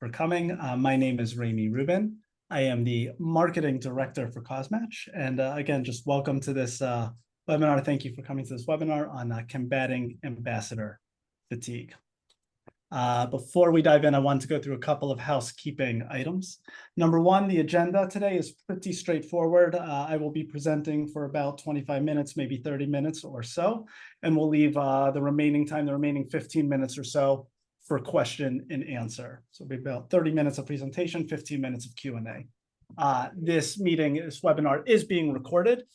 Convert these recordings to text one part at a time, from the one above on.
for coming. My name is Raimy Rubin. I am the marketing director for CauseMatch. And again, just welcome to this webinar. Thank you for coming to this webinar on combating ambassador fatigue. Before we dive in, I want to go through a couple of housekeeping items. Number one, the agenda today is pretty straightforward. I will be presenting for about 25 minutes, maybe 30 minutes or so, and we'll leave the remaining time, the remaining 15 minutes or so, for question and answer. So it'll be about 30 minutes of presentation, 15 minutes of Q&A. This webinar is being recorded.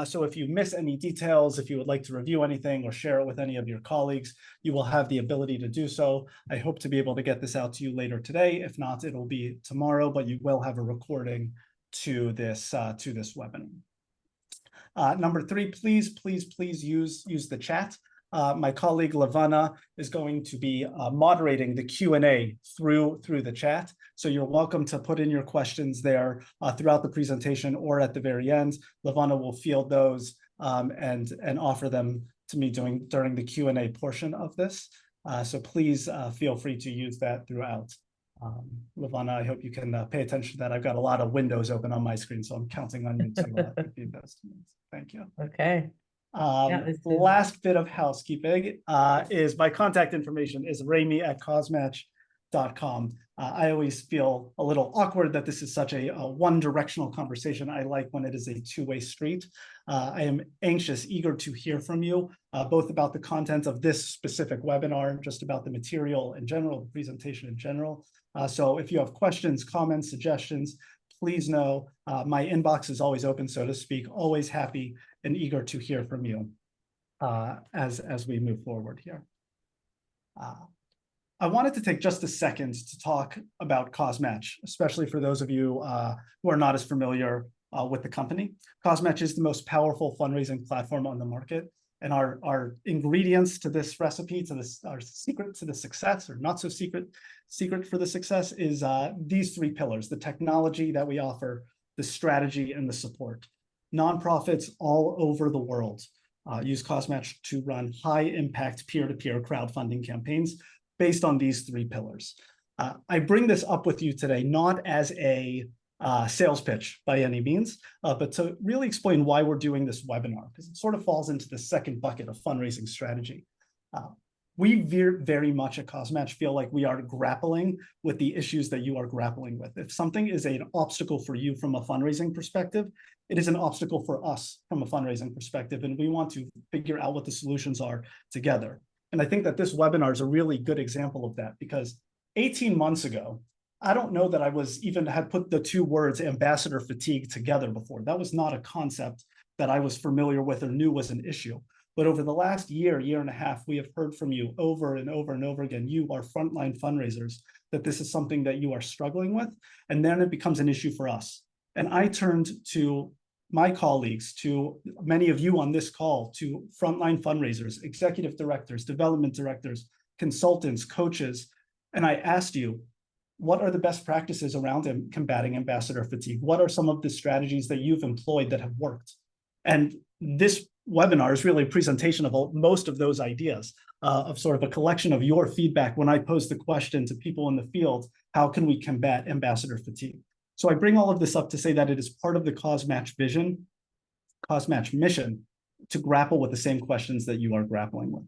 So if you miss any details, if you would like to review anything or share it with any of your colleagues, you will have the ability to do so. I hope to be able to get this out to you later today. If not, it'll be tomorrow, but you will have a recording to this webinar. Number three, please use the chat. My colleague Lavana is going to be moderating the Q&A through the chat. So you're welcome to put in your questions there throughout the presentation or at the very end. Lavana will field those and offer them to me during the Q&A portion of this. So please feel free to use that throughout. Lavana, I hope you can pay attention to that. I've got a lot of windows open on my screen, so I'm counting on you to feed those to me. Thank you. Okay. Last bit of housekeeping is my contact information is Raimy@CauseMatch.com. I always feel a little awkward that this is such a one-directional conversation. I like when it is a two-way street. I am eager to hear from you, both about the content of this specific webinar, just about the material in general, the presentation in general. So if you have questions, comments, suggestions, please know my inbox is always open, so to speak, always happy and eager to hear from you as we move forward here. I wanted to take just a second to talk about CauseMatch, especially for those of you who are not as familiar with the company. CauseMatch is the most powerful fundraising platform on the market, and our ingredients to this recipe, our secret to the success, or not so secret for the success, is these three pillars: the technology that we offer, the strategy, and the support. Nonprofits all over the world use CauseMatch to run high-impact peer-to-peer crowdfunding campaigns based on these three pillars. I bring this up with you today not as a sales pitch by any means, but to really explain why we're doing this webinar, because it sort of falls into the second bucket of fundraising strategy. We very much at CauseMatch feel like we are grappling with the issues that you are grappling with. If something is an obstacle for you from a fundraising perspective, it is an obstacle for us from a fundraising perspective, and we want to figure out what the solutions are together. And I think that this webinar is a really good example of that, because 18 months ago, I don't know that I had put the two words ambassador fatigue together before. That was not a concept that I was familiar with or knew was an issue. But over the last year and a half, we have heard from you over and over and over again, you are frontline fundraisers, that this is something that you are struggling with, and then it becomes an issue for us. And I turned to my colleagues, to many of you on this call, to frontline fundraisers, executive directors, development directors, consultants, coaches, and I asked you, what are the best practices around combating ambassador fatigue? What are some of the strategies that you've employed that have worked? And this webinar is really a presentation of most of those ideas, of sort of a collection of your feedback when I posed the question to people in the field, how can we combat ambassador fatigue? So I bring all of this up to say that it is part of the CauseMatch vision, CauseMatch mission, to grapple with the same questions that you are grappling with.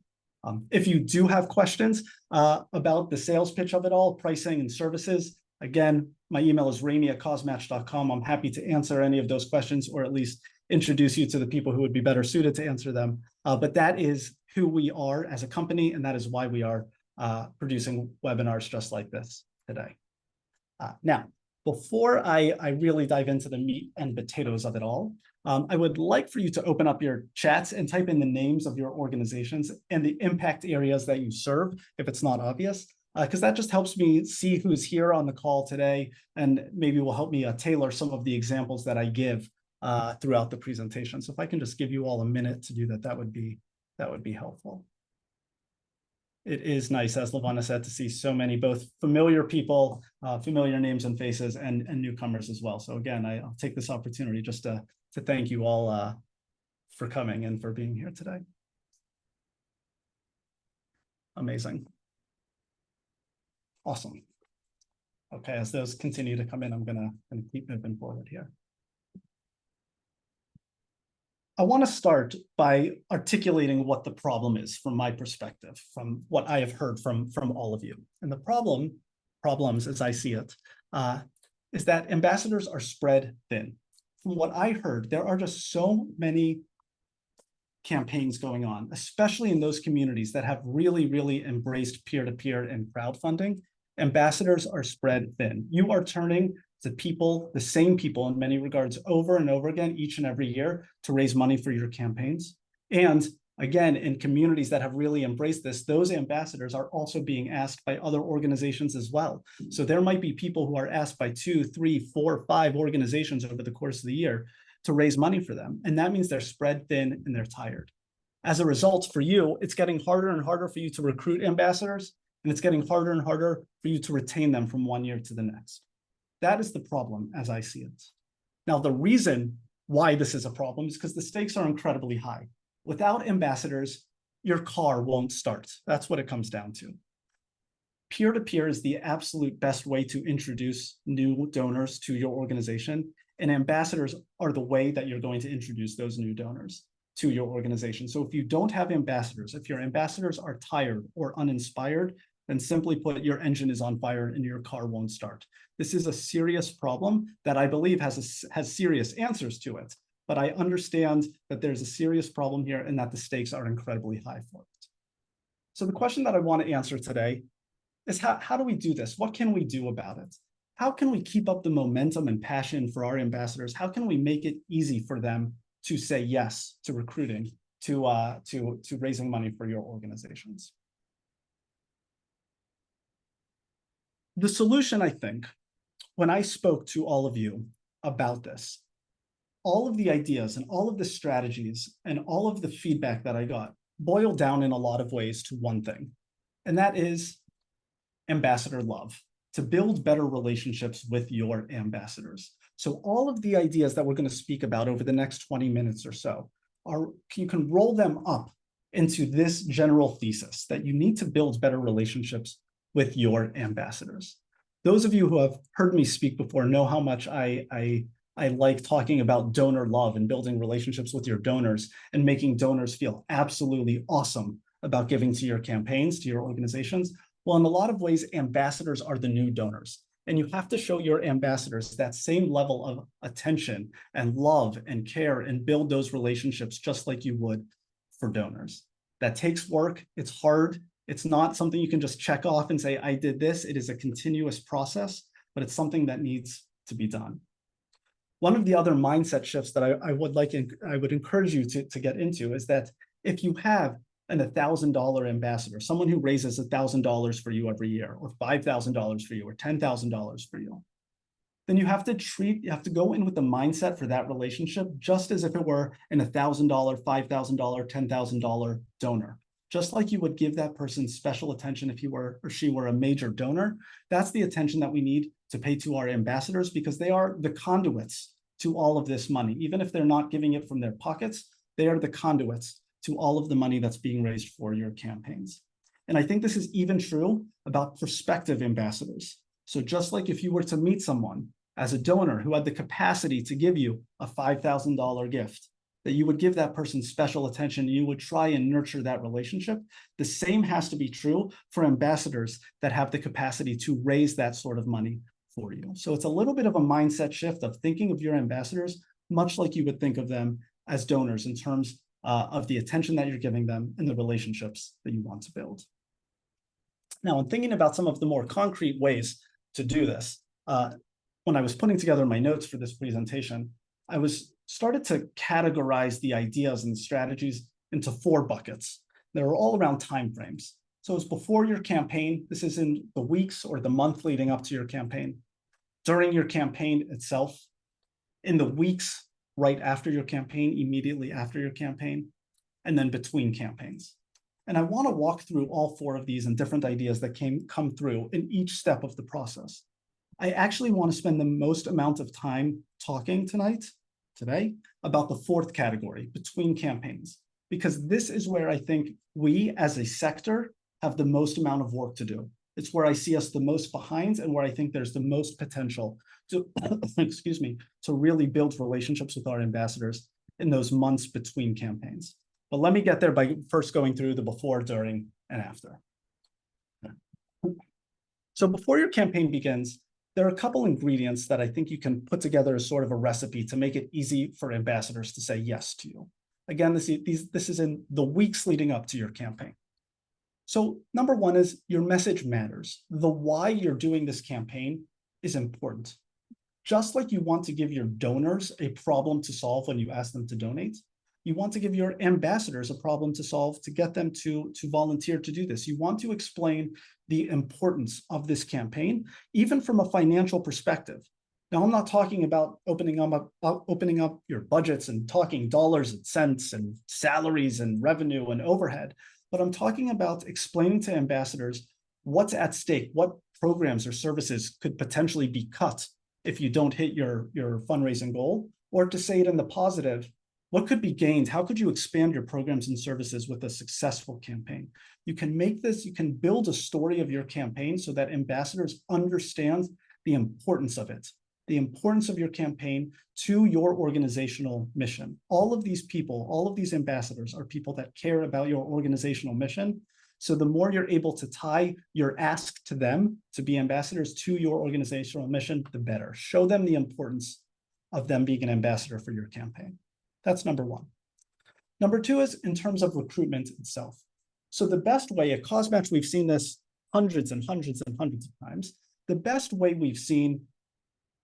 If you do have questions about the sales pitch of it all, pricing and services, again, my email is Raimy@CauseMatch.com. I'm happy to answer any of those questions, or at least introduce you to the people who would be better suited to answer them. But that is who we are as a company, and that is why we are producing webinars just like this today. Now, before I really dive into the meat and potatoes of it all, I would like for you to open up your chats and type in the names of your organizations and the impact areas that you serve, if it's not obvious, because that just helps me see who's here on the call today, and maybe will help me tailor some of the examples that I give throughout the presentation. So if I can just give you all a minute to do that, that would be helpful. It is nice, as Lavana said, to see so many both familiar people, familiar names and faces, and newcomers as well. So again, I'll take this opportunity just to thank you all for coming and for being here today. Amazing. Awesome. Okay, as those continue to come in, I'm gonna keep moving forward here. I want to start by articulating what the problem is from my perspective, from what I have heard from all of you. And the problems as I see it, is that ambassadors are spread thin. From what I heard, there are just so many campaigns going on, especially in those communities that have really, really embraced peer-to-peer and crowdfunding. Ambassadors are spread thin. You are turning to people, the same people in many regards, over and over again, each and every year to raise money for your campaigns. And again, in communities that have really embraced this, those ambassadors are also being asked by other organizations as well. So there might be people who are asked by 2, 3, 4, 5 organizations over the course of the year to raise money for them. And that means they're spread thin and they're tired. As a result, for you, it's getting harder and harder for you to recruit ambassadors, and it's getting harder and harder for you to retain them from one year to the next. That is the problem as I see it. Now, the reason why this is a problem is because the stakes are incredibly high. Without ambassadors, your car won't start. That's what it comes down to. Peer-to-peer is the absolute best way to introduce new donors to your organization, and ambassadors are the way that you're going to introduce those new donors to your organization. So if you don't have ambassadors, if your ambassadors are tired or uninspired, then simply put, your engine is on fire and your car won't start. This is a serious problem that I believe has serious answers to it, but I understand that there's a serious problem here and that the stakes are incredibly high for it. So the question that I want to answer today is how do we do this? What can we do about it? How can we keep up the momentum and passion for our ambassadors? How can we make it easy for them to say yes to recruiting, to raising money for your organizations? The solution, I think, when I spoke to all of you about this, all of the ideas and all of the strategies and all of the feedback that I got boiled down in a lot of ways to one thing, and that is ambassador love, to build better relationships with your ambassadors. So all of the ideas that we're going to speak about over the next 20 minutes or so you can roll them up into this general thesis that you need to build better relationships with your ambassadors. Those of you who have heard me speak before know how much I like talking about donor love and building relationships with your donors and making donors feel absolutely awesome about giving to your campaigns, to your organizations. Well, in a lot of ways, ambassadors are the new donors. And you have to show your ambassadors that same level of attention and love and care and build those relationships just like you would for donors. That takes work. It's hard. It's not something you can just check off and say, I did this. It is a continuous process, but it's something that needs to be done. One of the other mindset shifts that I would encourage you to get into is that if you have an $1,000 ambassador, someone who raises $1,000 for you every year, or $5,000 for you, or $10,000 for you, then you have to go in with the mindset for that relationship just as if it were an $1,000, $5,000, $10,000 donor. Just like you would give that person special attention if he were or she were a major donor. That's the attention that we need to pay to our ambassadors, because they are the conduits to all of this money. Even if they're not giving it from their pockets, they are the conduits to all of the money that's being raised for your campaigns. And I think this is even true about prospective ambassadors. So just like if you were to meet someone as a donor who had the capacity to give you a $5,000 gift, that you would give that person special attention, you would try and nurture that relationship. The same has to be true for ambassadors that have the capacity to raise that sort of money for you. So it's a little bit of a mindset shift of thinking of your ambassadors much like you would think of them as donors in terms of the attention that you're giving them and the relationships that you want to build. Now, in thinking about some of the more concrete ways to do this, when I was putting together my notes for this presentation, I started to categorize the ideas and strategies into 4 buckets that are all around timeframes. So it's before your campaign. This is in the weeks or the month leading up to your campaign, during your campaign itself, in the weeks right after your campaign, immediately after your campaign, and then between campaigns. And I want to walk through all 4 of these and different ideas that come through in each step of the process. I actually want to spend the most amount of time talking today, about the 4th category, between campaigns, because this is where I think we as a sector have the most amount of work to do. It's where I see us the most behind and where I think there's the most potential to, excuse me, to really build relationships with our ambassadors in those months between campaigns. But let me get there by first going through the before, during, and after. So before your campaign begins, there are a couple ingredients that I think you can put together as sort of a recipe to make it easy for ambassadors to say yes to you. Again, this is in the weeks leading up to your campaign. So number one is your message matters. The why you're doing this campaign is important. Just like you want to give your donors a problem to solve when you ask them to donate, you want to give your ambassadors a problem to solve to get them to volunteer to do this. You want to explain the importance of this campaign, even from a financial perspective. Now, I'm not talking about opening up your budgets and talking dollars and cents and salaries and revenue and overhead, but I'm talking about explaining to ambassadors what's at stake, what programs or services could potentially be cut if you don't hit your fundraising goal, or to say it in the positive, what could be gained? How could you expand your programs and services with a successful campaign? You can make this, you can build a story of your campaign so that ambassadors understand the importance of it, the importance of your campaign to your organizational mission. All of these people, all of these ambassadors are people that care about your organizational mission. So the more you're able to tie your ask to them to be ambassadors to your organizational mission, the better. Show them the importance of them being an ambassador for your campaign. That's number one. Number two is in terms of recruitment itself. So the best way at CauseMatch, we've seen this hundreds and hundreds and hundreds of times. The best way we've seen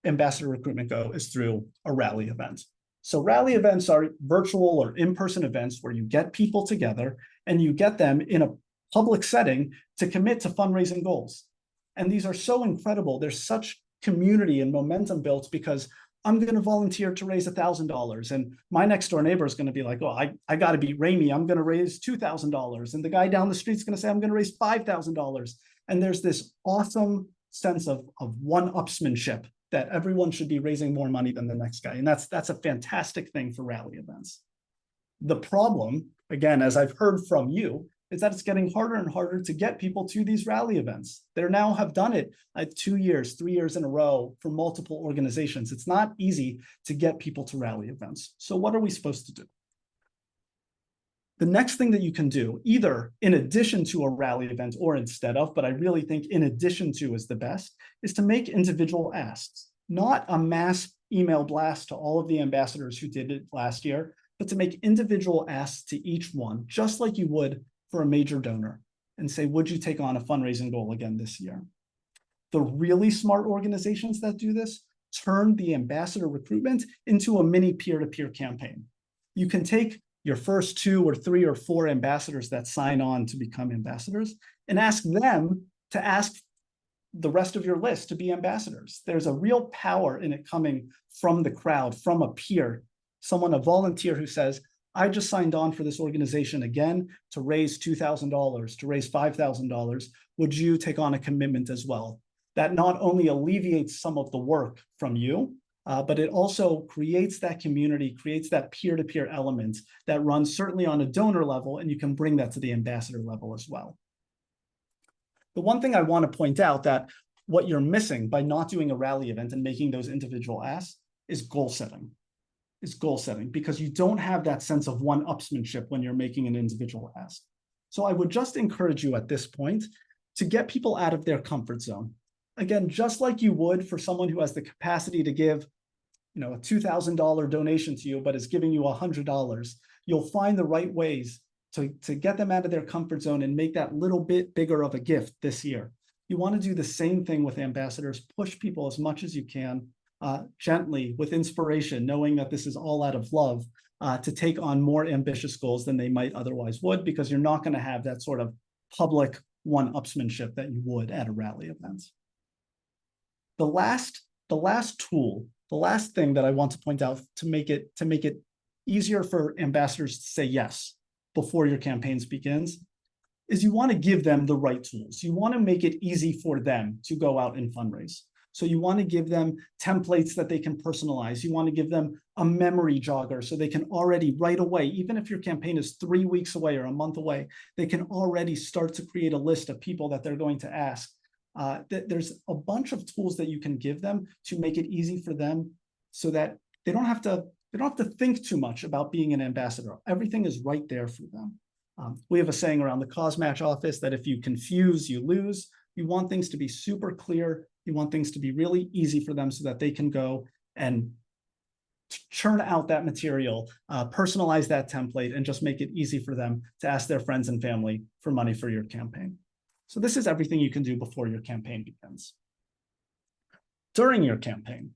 ambassador recruitment go is through a rally event. So rally events are virtual or in-person events where you get people together and you get them in a public setting to commit to fundraising goals. And these are so incredible. There's such community and momentum built because I'm going to volunteer to raise $1,000. And my next door neighbor is going to be like, oh, I got to beat Raimy. I'm going to raise $2,000. And the guy down the street is going to say, I'm going to raise $5,000. And there's this awesome sense of one-upsmanship that everyone should be raising more money than the next guy. And that's a fantastic thing for rally events. The problem, again, as I've heard from you, is that it's getting harder and harder to get people to these rally events. They now have done it 2 years, 3 years in a row for multiple organizations. It's not easy to get people to rally events. So what are we supposed to do? The next thing that you can do, either in addition to a rally event or instead of, but I really think in addition to is the best, is to make individual asks, not a mass email blast to all of the ambassadors who did it last year, but to make individual asks to each one, just like you would for a major donor, and say, would you take on a fundraising goal again this year? The really smart organizations that do this turn the ambassador recruitment into a mini peer-to-peer campaign. You can take your first 2 or 3 or 4 ambassadors that sign on to become ambassadors and ask them to ask the rest of your list to be ambassadors. There's a real power in it coming from the crowd, from a peer, someone, a volunteer who says, I just signed on for this organization again to raise $2,000, to raise $5,000. Would you take on a commitment as well? That not only alleviates some of the work from you, but it also creates that community, creates that peer-to-peer element that runs certainly on a donor level, and you can bring that to the ambassador level as well. The one thing I want to point out that what you're missing by not doing a rally event and making those individual asks is goal setting. Because you don't have that sense of one-upsmanship when you're making an individual ask. So I would just encourage you at this point to get people out of their comfort zone. Again, just like you would for someone who has the capacity to give, a $2,000 donation to you, but is giving you $100, you'll find the right ways to get them out of their comfort zone and make that little bit bigger of a gift this year. You want to do the same thing with ambassadors, push people as much as you can, gently, with inspiration, knowing that this is all out of love, to take on more ambitious goals than they might otherwise would, because you're not going to have that sort of public one-upsmanship that you would at a rally event. The last tool, the last thing that I want to point out to make it easier for ambassadors to say yes before your campaigns begins is you want to give them the right tools. You want to make it easy for them to go out and fundraise. So you want to give them templates that they can personalize. You want to give them a memory jogger so they can already right away, even if your campaign is 3 weeks away or a month away, they can already start to create a list of people that they're going to ask There's a bunch of tools that you can give them to make it easy for them so that they don't have to think too much about being an ambassador. Everything is right there for them. We have a saying around the CauseMatch office that if you confuse, you lose. You want things to be super clear. You want things to be really easy for them so that they can go and churn out that material, personalize that template, and just make it easy for them to ask their friends and family for money for your campaign. So this is everything you can do before your campaign begins. During your campaign,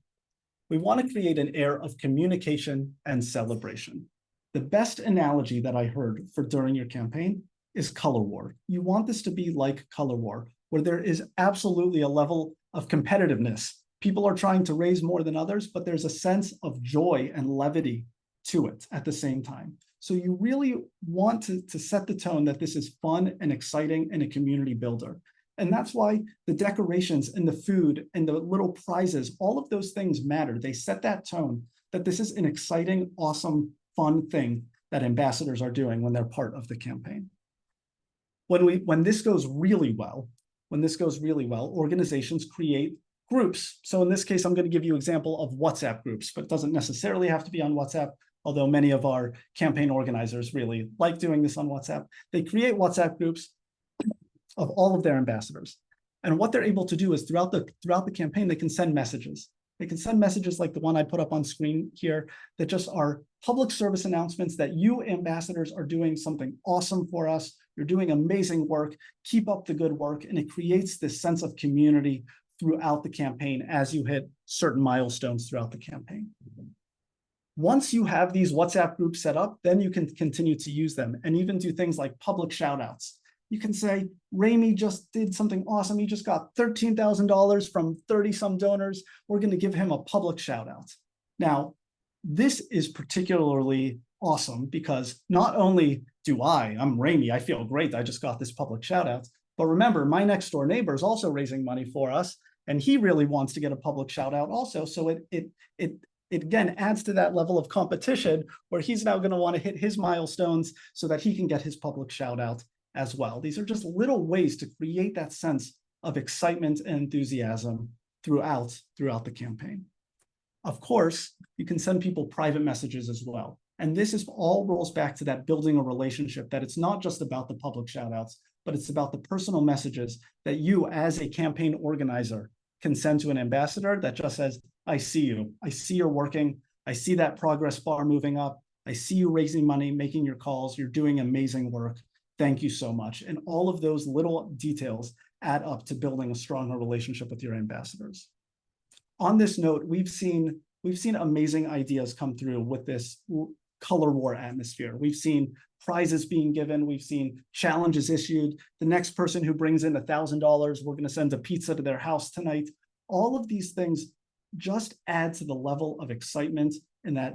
we want to create an air of communication and celebration. The best analogy that I heard for during your campaign is color war. You want this to be like color war, where there is absolutely a level of competitiveness. People are trying to raise more than others, but there's a sense of joy and levity to it at the same time. So you really want to set the tone that this is fun and exciting and a community builder. And that's why the decorations and the food and the little prizes, all of those things matter. They set that tone that this is an exciting, awesome, fun thing that ambassadors are doing when they're part of the campaign. When this goes really well, organizations create groups. So in this case, I'm going to give you an example of WhatsApp groups, but it doesn't necessarily have to be on WhatsApp, although many of our campaign organizers really like doing this on WhatsApp. They create WhatsApp groups of all of their ambassadors. And what they're able to do is throughout the campaign, they can send messages. They can send messages like the one I put up on screen here that just are public service announcements that you ambassadors are doing something awesome for us. You're doing amazing work. Keep up the good work. And it creates this sense of community throughout the campaign as you hit certain milestones throughout the campaign. Once you have these WhatsApp groups set up, then you can continue to use them and even do things like public shout outs. You can say, Raimy just did something awesome. He just got $13,000 from 30 some donors. We're going to give him a public shout out. Now, this is particularly awesome because not only I'm Raimy, I feel great. I just got this public shout out. But remember, my next door neighbor is also raising money for us, and he really wants to get a public shout out also. So it again adds to that level of competition where he's now going to want to hit his milestones so that he can get his public shout out as well. These are just little ways to create that sense of excitement and enthusiasm throughout the campaign. Of course, you can send people private messages as well. And this is all rolls back to that building a relationship, that it's not just about the public shout outs, but it's about the personal messages that you as a campaign organizer can send to an ambassador that just says, I see you. I see you're working. I see that progress bar moving up. I see you raising money, making your calls. You're doing amazing work. Thank you so much. And all of those little details add up to building a stronger relationship with your ambassadors. On this note, we've seen amazing ideas come through with this color war atmosphere. We've seen prizes being given. We've seen challenges issued. The next person who brings in $1,000, we're going to send a pizza to their house tonight. All of these things just add to the level of excitement, and that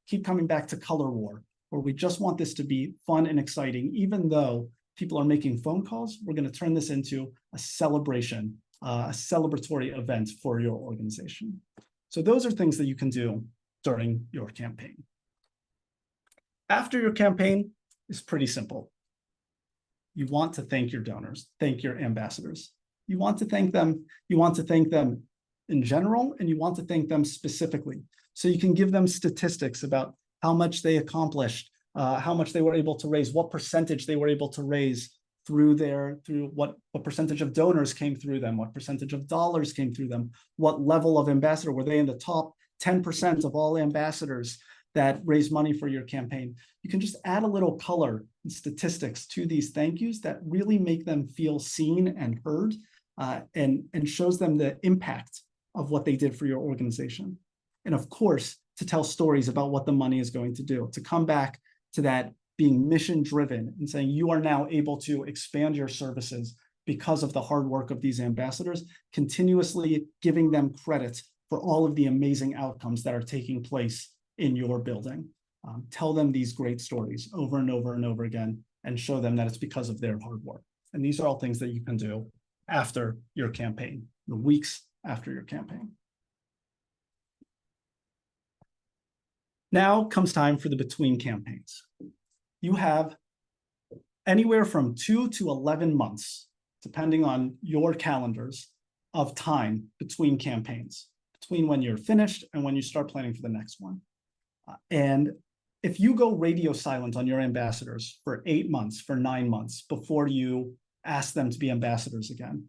keep coming back to color war, where we just want this to be fun and exciting. Even though people are making phone calls, we're going to turn this into a celebration, a celebratory event for your organization. So those are things that you can do during your campaign. After your campaign is pretty simple. You want to thank your donors, thank your ambassadors. You want to thank them. You want to thank them in general, and you want to thank them specifically. So you can give them statistics about how much they accomplished, how much they were able to raise, what percentage they were able to raise through what percentage of donors came through them, what percentage of dollars came through them, what level of ambassador, were they in the top 10% of all ambassadors that raised money for your campaign. You can just add a little color and statistics to these thank yous that really make them feel seen and heard, and shows them the impact of what they did for your organization. And of course, to tell stories about what the money is going to do, to come back to that being mission driven and saying you are now able to expand your services because of the hard work of these ambassadors, continuously giving them credit for all of the amazing outcomes that are taking place in your building. Tell them these great stories over and over and over again, and show them that it's because of their hard work. And these are all things that you can do after your campaign, the weeks after your campaign. Now comes time for the between campaigns. You have anywhere from 2 to 11 months, depending on your calendars, of time between campaigns, between when you're finished and when you start planning for the next one. And if you go radio silent on your ambassadors for 8 months, for 9 months before you ask them to be ambassadors again,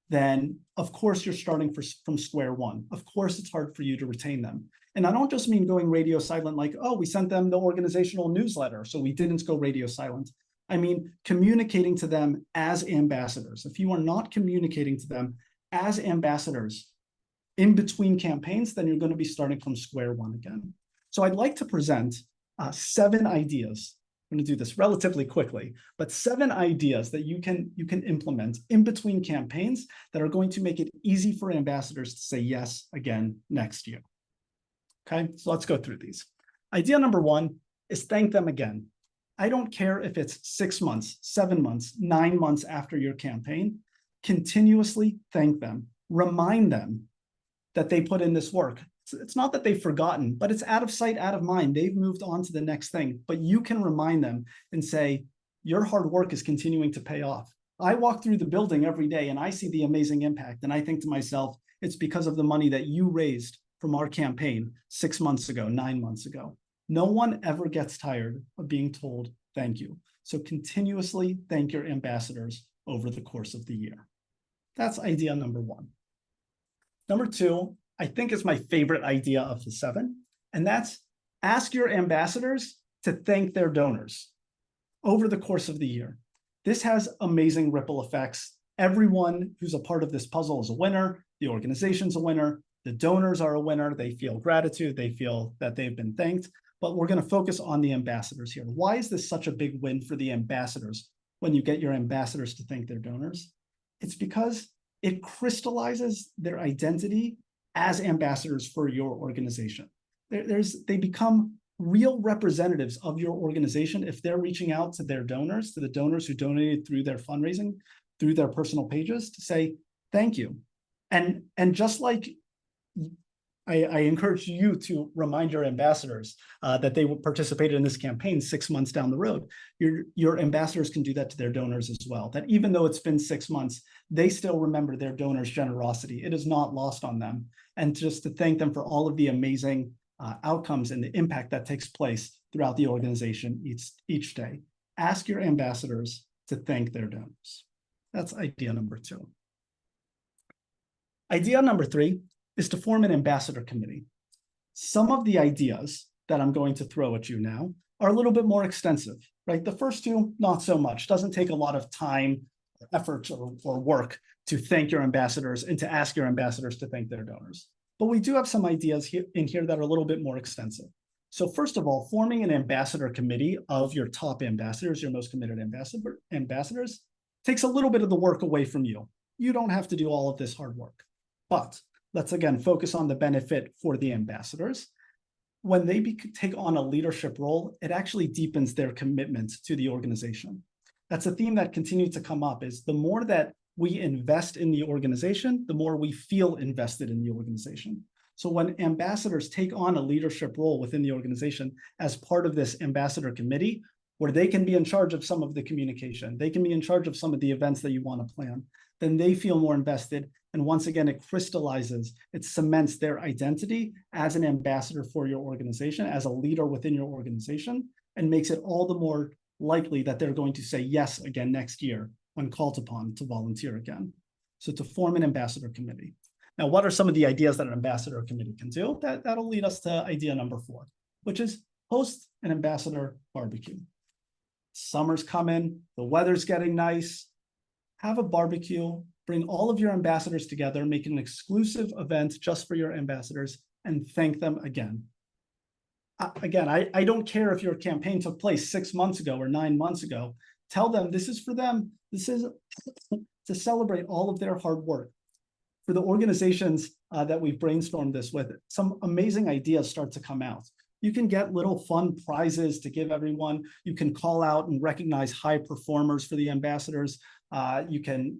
then of course you're starting from square one. Of course it's hard for you to retain them. And I don't just mean going radio silent like, oh, we sent them the organizational newsletter, so we didn't go radio silent. I mean, communicating to them as ambassadors. If you are not communicating to them as ambassadors in between campaigns, then you're going to be starting from square one again. So I'd like to present 7 ideas. I'm going to do this relatively quickly, but 7 ideas that you can implement in between campaigns that are going to make it easy for ambassadors to say yes again next year. Okay, so let's go through these. Idea number 1 is thank them again. I don't care if it's 6 months, 7 months, 9 months after your campaign, continuously thank them. Remind them that they put in this work. It's not that they've forgotten, but it's out of sight, out of mind. They've moved on to the next thing, but you can remind them and say, your hard work is continuing to pay off. I walk through the building every day and I see the amazing impact. And I think to myself, it's because of the money that you raised from our campaign 6 months ago, 9 months ago. No one ever gets tired of being told thank you. So continuously thank your ambassadors over the course of the year. That's idea number 1. Number 2, I think is my favorite idea of the 7, and that's ask your ambassadors to thank their donors over the course of the year. This has amazing ripple effects. Everyone who's a part of this puzzle is a winner. The organization's a winner. The donors are a winner. They feel gratitude. They feel that they've been thanked. But we're going to focus on the ambassadors here. Why is this such a big win for the ambassadors when you get your ambassadors to thank their donors? It's because it crystallizes their identity as ambassadors for your organization. They become real representatives of your organization if they're reaching out to their donors, to the donors who donated through their fundraising, through their personal pages, to say thank you. And just like I encourage you to remind your ambassadors that they participated in this campaign 6 months down the road. Your ambassadors can do that to their donors as well. That even though it's been 6 months, they still remember their donors' generosity. It is not lost on them. And just to thank them for all of the amazing outcomes and the impact that takes place throughout the organization each day. Ask your ambassadors to thank their donors. That's idea number 2. Idea number 3 is to form an ambassador committee. Some of the ideas that I'm going to throw at you now are a little bit more extensive, right? The first 2, not so much. Doesn't take a lot of time, effort, or work to thank your ambassadors and to ask your ambassadors to thank their donors. But we do have some ideas in here that are a little bit more extensive. So first of all, forming an ambassador committee of your top ambassadors, your most committed ambassadors, takes a little bit of the work away from you. You don't have to do all of this hard work. But let's again focus on the benefit for the ambassadors. When they take on a leadership role, it actually deepens their commitment to the organization. That's a theme that continues to come up, is the more that we invest in the organization, the more we feel invested in the organization. So when ambassadors take on a leadership role within the organization as part of this ambassador committee, where they can be in charge of some of the communication, they can be in charge of some of the events that you want to plan, then they feel more invested. And once again, it crystallizes, it cements their identity as an ambassador for your organization, as a leader within your organization, and makes it all the more likely that they're going to say yes again next year when called upon to volunteer again. So to form an ambassador committee. Now, what are some of the ideas that an ambassador committee can do? That'll lead us to idea number 4, which is host an ambassador barbecue. Summer's coming, the weather's getting nice. Have a barbecue, bring all of your ambassadors together, make an exclusive event just for your ambassadors, and thank them again. Again, I don't care if your campaign took place 6 months ago or 9 months ago. Tell them this is for them. This is to celebrate all of their hard work. For the organizations that we've brainstormed this with, some amazing ideas start to come out. You can get little fun prizes to give everyone. You can call out and recognize high performers for the ambassadors. You can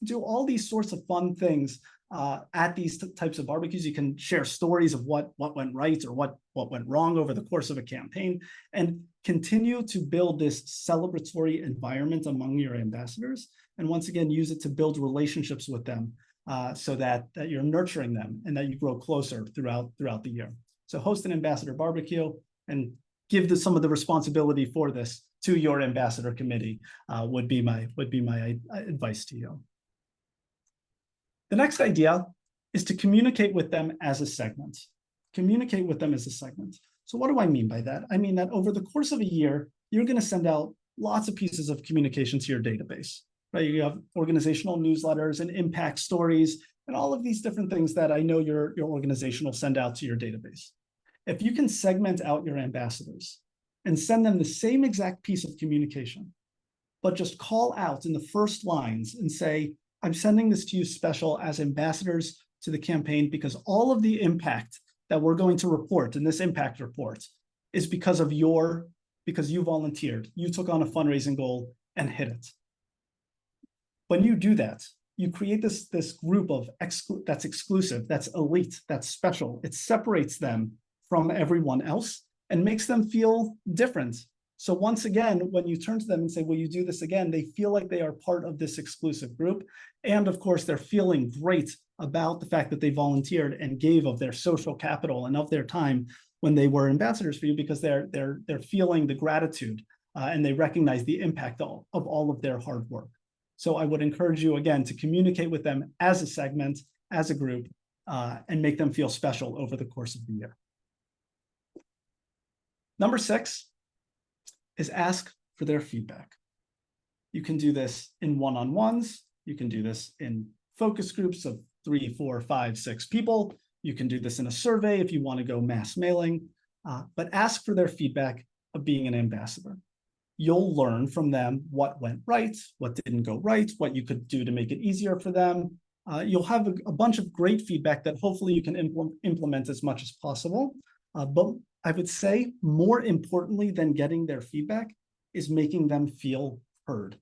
do all these sorts of fun things at these types of barbecues. You can share stories of what went right or what went wrong over the course of a campaign, and continue to build this celebratory environment among your ambassadors. And once again, use it to build relationships with them so that you're nurturing them and that you grow closer throughout the year. So host an ambassador barbecue and give some of the responsibility for this to your ambassador committee would be my advice to you. The next idea is to communicate with them as a segment. Communicate with them as a segment. So what do I mean by that? I mean that over the course of a year, you're going to send out lots of pieces of communication to your database, right? You have organizational newsletters and impact stories and all of these different things that I know your organization will send out to your database. If you can segment out your ambassadors and send them the same exact piece of communication, but just call out in the first lines and say, I'm sending this to you special as ambassadors to the campaign because all of the impact that we're going to report in this impact report is because you volunteered, you took on a fundraising goal and hit it. When you do that, you create this group of that's exclusive, that's elite, that's special. It separates them from everyone else and makes them feel different. So once again, when you turn to them and say, will you do this again? They feel like they are part of this exclusive group. And of course, they're feeling great about the fact that they volunteered and gave of their social capital and of their time when they were ambassadors for you, because they're feeling the gratitude and they recognize the impact of all of their hard work. So I would encourage you again to communicate with them as a segment, as a group, and make them feel special over the course of the year. Number 6 is ask for their feedback. You can do this in one-on-ones. You can do this in focus groups of 3, 4, 5, 6 people. You can do this in a survey if you want to go mass mailing, but ask for their feedback of being an ambassador. You'll learn from them what went right, what didn't go right, what you could do to make it easier for them. You'll have a bunch of great feedback that hopefully you can implement as much as possible. But I would say more importantly than getting their feedback is making them feel heard.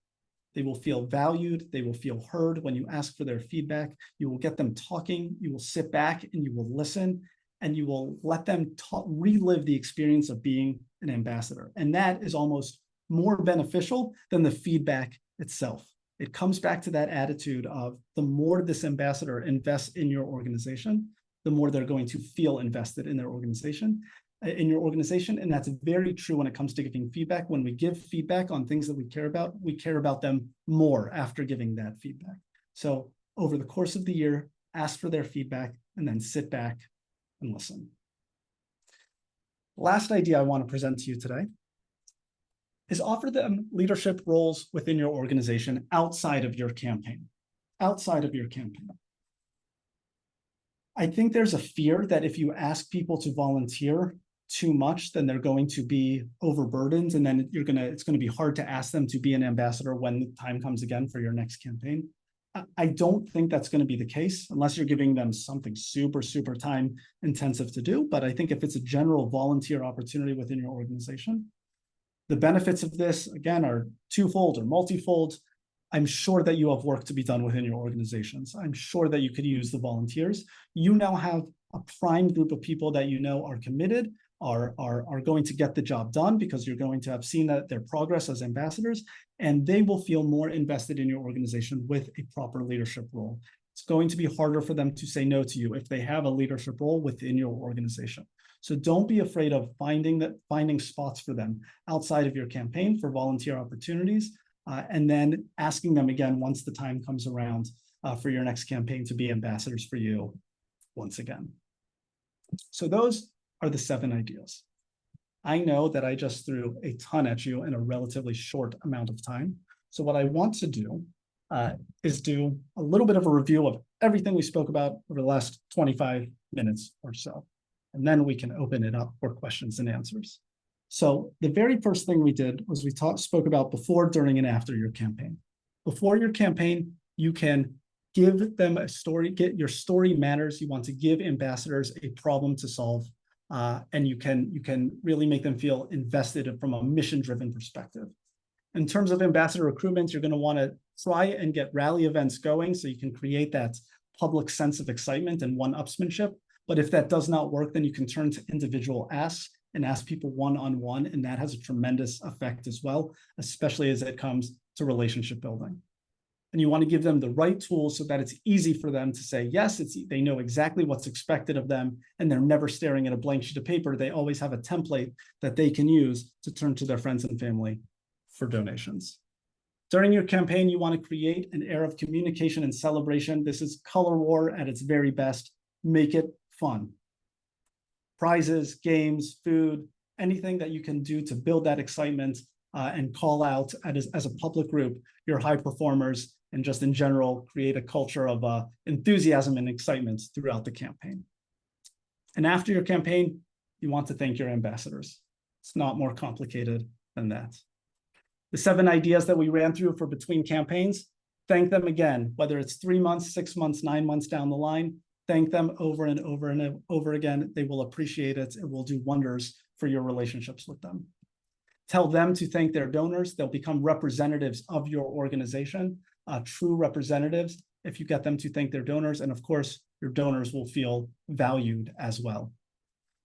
They will feel valued. They will feel heard when you ask for their feedback. You will get them talking. You will sit back and you will listen and you will let them relive the experience of being an ambassador. And that is almost more beneficial than the feedback itself. It comes back to that attitude of the more this ambassador invests in your organization, the more they're going to feel invested in their organization, in your organization. And that's very true when it comes to giving feedback. When we give feedback on things that we care about them more after giving that feedback. So over the course of the year, ask for their feedback and then sit back and listen. Last idea I want to present to you today is offer them leadership roles within your organization outside of your campaign. Outside of your campaign. I think there's a fear that if you ask people to volunteer too much, then they're going to be overburdened, and then it's going to be hard to ask them to be an ambassador when the time comes again for your next campaign. I don't think that's going to be the case unless you're giving them something super, super time intensive to do. But I think if it's a general volunteer opportunity within your organization, the benefits of this, again, are twofold or multifold. I'm sure that you have work to be done within your organizations. I'm sure that you could use the volunteers. You now have a prime group of people that you know are committed, are going to get the job done because you're going to have seen that their progress as ambassadors, and they will feel more invested in your organization with a proper leadership role. It's going to be harder for them to say no to you if they have a leadership role within your organization. So don't be afraid of finding spots for them outside of your campaign for volunteer opportunities, and then asking them again once the time comes around for your next campaign to be ambassadors for you once again. So those are the 7 ideas. I know that I just threw a ton at you in a relatively short amount of time. So what I want to do is do a little bit of a review of everything we spoke about over the last 25 minutes or so. And then we can open it up for questions and answers. So the very first thing we did was we spoke about before, during, and after your campaign. Before your campaign, you can give them a story, your story matters. You want to give ambassadors a problem to solve, and you can really make them feel invested from a mission-driven perspective. In terms of ambassador recruitment, you're going to want to try and get rally events going so you can create that public sense of excitement and one-upsmanship. But if that does not work, then you can turn to individual asks and ask people one-on-one, and that has a tremendous effect as well, especially as it comes to relationship building. And you want to give them the right tools so that it's easy for them to say yes. They know exactly what's expected of them, and they're never staring at a blank sheet of paper. They always have a template that they can use to turn to their friends and family for donations. During your campaign, you want to create an air of communication and celebration. This is color war at its very best. Make it fun. Prizes, games, food, anything that you can do to build that excitement and call out as a public group your high performers, and just in general create a culture of enthusiasm and excitement throughout the campaign. And after your campaign, you want to thank your ambassadors. It's not more complicated than that. The 7 ideas that we ran through for between campaigns, thank them again, whether it's 3 months, 6 months, 9 months down the line. Thank them over and over and over again. They will appreciate it. It will do wonders for your relationships with them. Tell them to thank their donors. They'll become representatives of your organization, true representatives, if you get them to thank their donors. And of course, your donors will feel valued as well.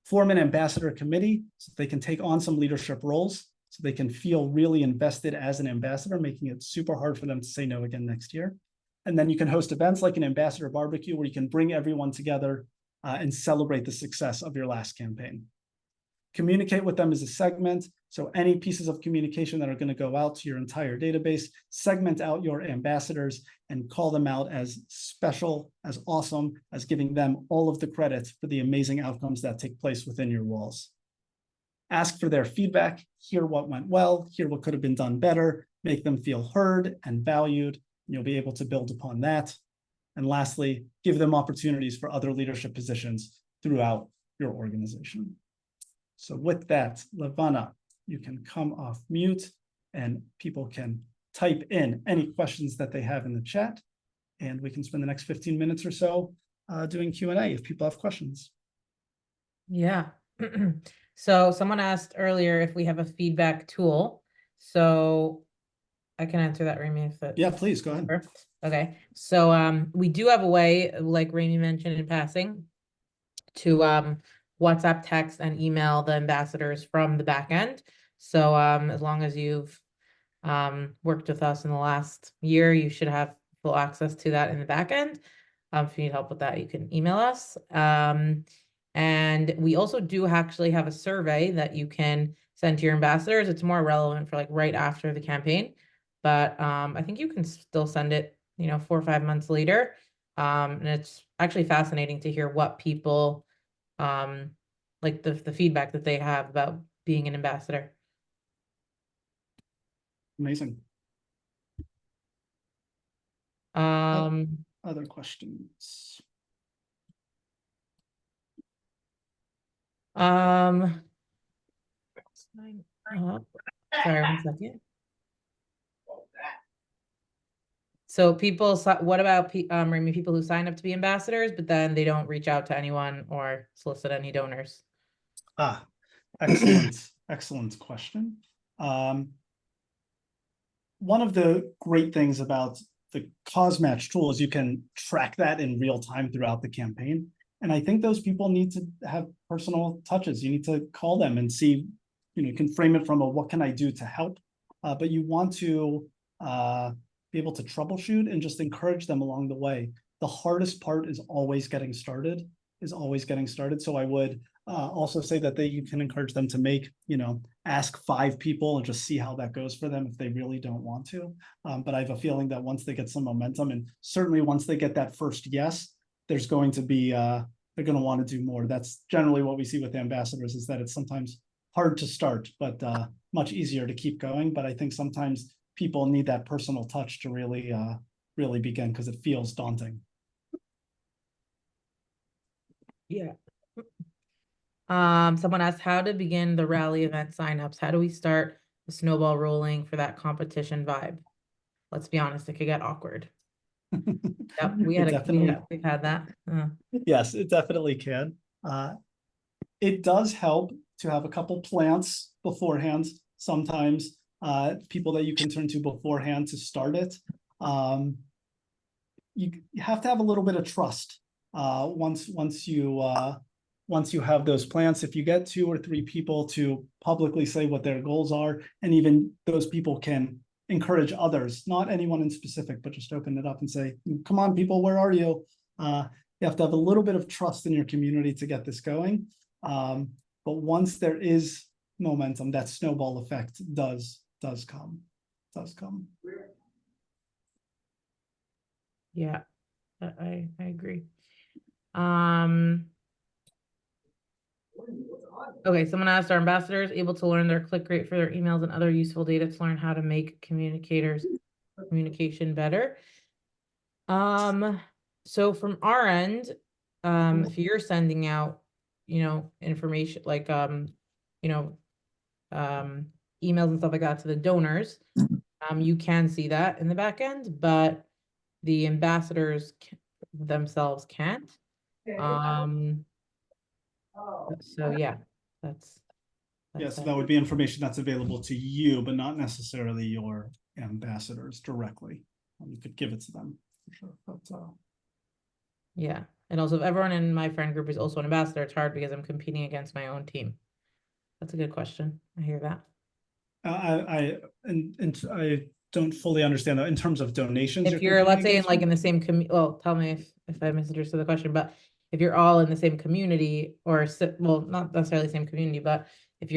Form an ambassador committee so they can take on some leadership roles, so they can feel really invested as an ambassador, making it super hard for them to say no again next year. And then you can host events like an ambassador barbecue where you can bring everyone together and celebrate the success of your last campaign. Communicate with them as a segment. So any pieces of communication that are going to go out to your entire database, segment out your ambassadors and call them out as special, as awesome, as giving them all of the credit for the amazing outcomes that take place within your walls. Ask for their feedback, hear what went well, hear what could have been done better, make them feel heard and valued. You'll be able to build upon that. And lastly, give them opportunities for other leadership positions throughout your organization. So with that, Levana, you can come off mute and people can type in any questions that they have in the chat, and we can spend the next 15 minutes or so doing Q&A if people have questions. Yeah. So someone asked earlier if we have a feedback tool. So I can answer that, Raimy, if that. Yeah, please go ahead. Okay. So we do have a way, like Raimy mentioned in passing, to WhatsApp, text, and email the ambassadors from the back end. So as long as you've worked with us in the last year, you should have full access to that in the back end. If you need help with that, you can email us. And we also do actually have a survey that you can send to your ambassadors. It's more relevant for like right after the campaign, but I think you can still send it, 4 or 5 months later. And it's actually fascinating to hear what people, like the feedback that they have about being an ambassador. Amazing. Other questions? Sorry, 1 second. So what about Raimy, people who sign up to be ambassadors, but then they don't reach out to anyone or solicit any donors? Excellent, excellent question. One of the great things about the CauseMatch tool is you can track that in real time throughout the campaign. And I think those people need to have personal touches. You need to call them and see, you can frame it from a what can I do to help? But you want to be able to troubleshoot and just encourage them along the way. The hardest part is always getting started, So I would also say that you can encourage them to make, ask 5 people and just see how that goes for them if they really don't want to. But I have a feeling that once they get some momentum, and certainly once they get that first yes, there's going to be, they're going to want to do more. That's generally what we see with ambassadors, is that it's sometimes hard to start, but much easier to keep going. But I think sometimes people need that personal touch to really, really begin, because it feels daunting. Yeah. Someone asked how to begin the rally event signups. How do we start the snowball rolling for that competition vibe? Let's be honest, it could get awkward. Yep, we've had that. Yes, it definitely can. It does help to have a couple plants beforehand. Sometimes people that you can turn to beforehand to start it. You have to have a little bit of trust once you have those plans. If you get 2 or 3 people to publicly say what their goals are, and even those people can encourage others, not anyone in specific, but just open it up and say, come on, people, where are you? You have to have a little bit of trust in your community to get this going. But once there is momentum, that snowball effect does come. Yeah, I agree. Okay, someone asked, are ambassadors able to learn their click rate for their emails and other useful data to learn how to make communication better? So from our end, if you're sending out, information like, emails and stuff like that to the donors, you can see that in the back end, but the ambassadors themselves can't. So yeah, that's so that would be information that's available to you, but not necessarily your ambassadors directly. You could give it to them for sure. But yeah. And also, if everyone in my friend group is also an ambassador, it's hard because I'm competing against my own team. That's a good question. I hear that. I don't fully understand that in terms of donations. If you're, let's say, in the same well, tell me if I misunderstood the question, but if you're all in the same community, or well, not necessarily the same community, but if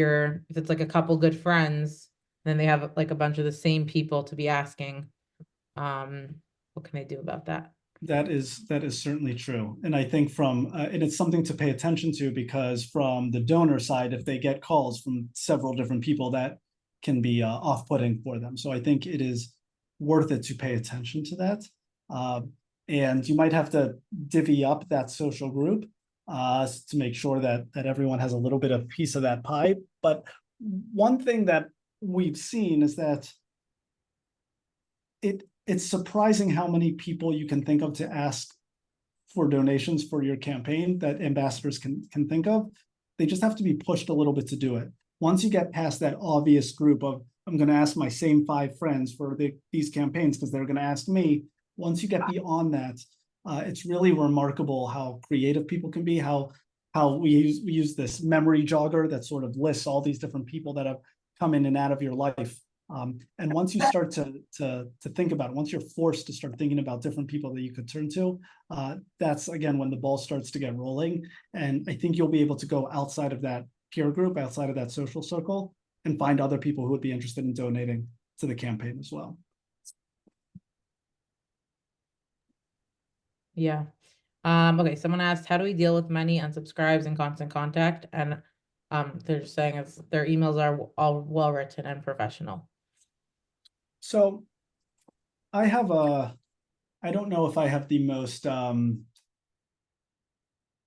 it's like a couple good friends, then they have like a bunch of the same people to be asking. What can I do about that? That is certainly true. And I think and it's something to pay attention to, because from the donor side, if they get calls from several different people, that can be off-putting for them. So I think it is worth it to pay attention to that. And you might have to divvy up that social group to make sure that everyone has a little bit of piece of that pie. But one thing that we've seen is that it's surprising how many people you can think of to ask for donations for your campaign that ambassadors can think of. They just have to be pushed a little bit to do it. Once you get past that obvious group of, I'm going to ask my same 5 friends for these campaigns because they're going to ask me. Once you get beyond that, it's really remarkable how creative people can be, how we use this memory jogger that sort of lists all these different people that have come in and out of your life. And once you start to think about it, once you're forced to start thinking about different people that you could turn to, that's again when the ball starts to get rolling. And I think you'll be able to go outside of that peer group, outside of that social circle, and find other people who would be interested in donating to the campaign as well. Yeah. Okay, someone asked, how do we deal with many unsubscribes and constant contact? And they're just saying their emails are all well written and professional. So I don't know if I have the most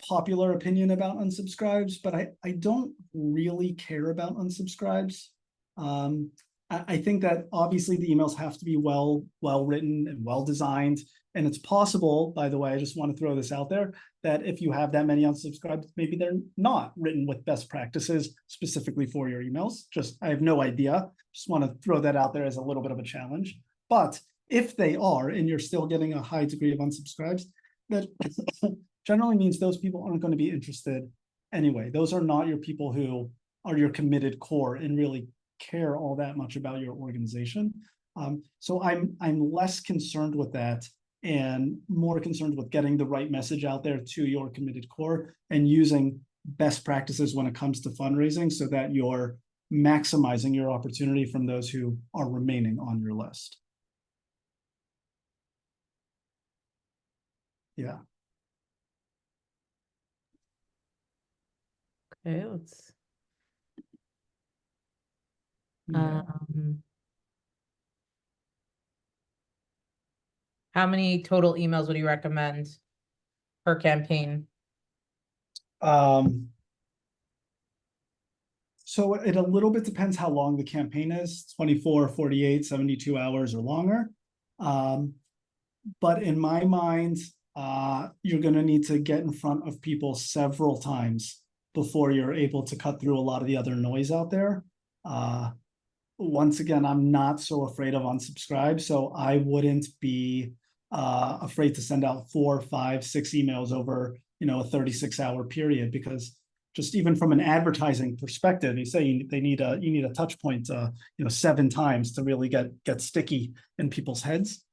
popular opinion about unsubscribes, but I don't really care about unsubscribes. I think that obviously the emails have to be well written and well designed. And it's possible, by the way, I just want to throw this out there, that if you have that many unsubscribed, maybe they're not written with best practices specifically for your emails. I have no idea. Just want to throw that out there as a little bit of a challenge. But if they are, and you're still getting a high degree of unsubscribes, that generally means those people aren't going to be interested anyway. Those are not your people who are your committed core and really care all that much about your organization. So I'm less concerned with that and more concerned with getting the right message out there to your committed core and using best practices when it comes to fundraising so that you're maximizing your opportunity from those who are remaining on your list. Yeah. Okay, let's how many total emails would you recommend per campaign? So it a little bit depends how long the campaign is, 24, 48, 72 hours or longer. But in my mind, you're going to need to get in front of people several times before you're able to cut through a lot of the other noise out there. Once again, I'm not so afraid of unsubscribe, so I wouldn't be afraid to send out 4, 5, 6 emails over, a 36-hour period, because just even from an advertising perspective, you say you need a touch point, 7 times to really get sticky in people's heads.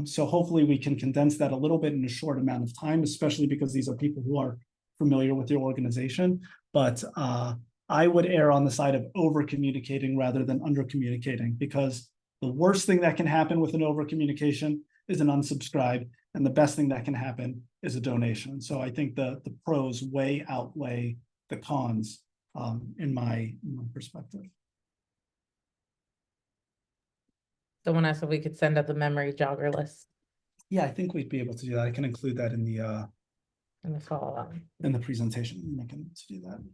So hopefully we can condense that a little bit in a short amount of time, especially because these are people who are familiar with your organization. But I would err on the side of over communicating rather than under communicating, because the worst thing that can happen with an over communication is an unsubscribe, and the best thing that can happen is a donation. So I think the pros way outweigh the cons in my perspective. Someone asked if we could send out the memory jogger list Yeah, I think we'd be able to do that. I can include that in the follow-up. in the presentation. I can do that.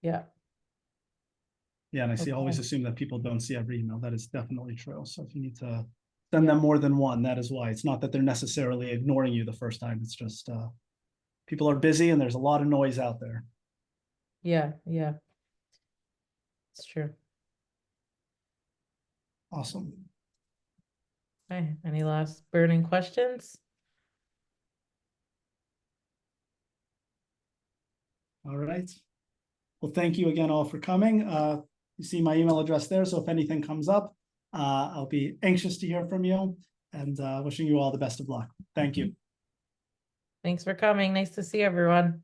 Yeah. Yeah, and I Okay. always assume that people don't see every email. That is definitely true. So if you need to send them more than one, that is why. It's not that they're necessarily ignoring you the first time. It's just people are busy and there's a lot of noise out there. Yeah, yeah. It's true. Awesome. Okay, any last burning questions? All right. Well, thank you again all for coming. You see my email address there. So if anything comes up, I'll be anxious to hear from you, and wishing you all the best of luck. Thank you. Thanks for coming. Nice to see everyone.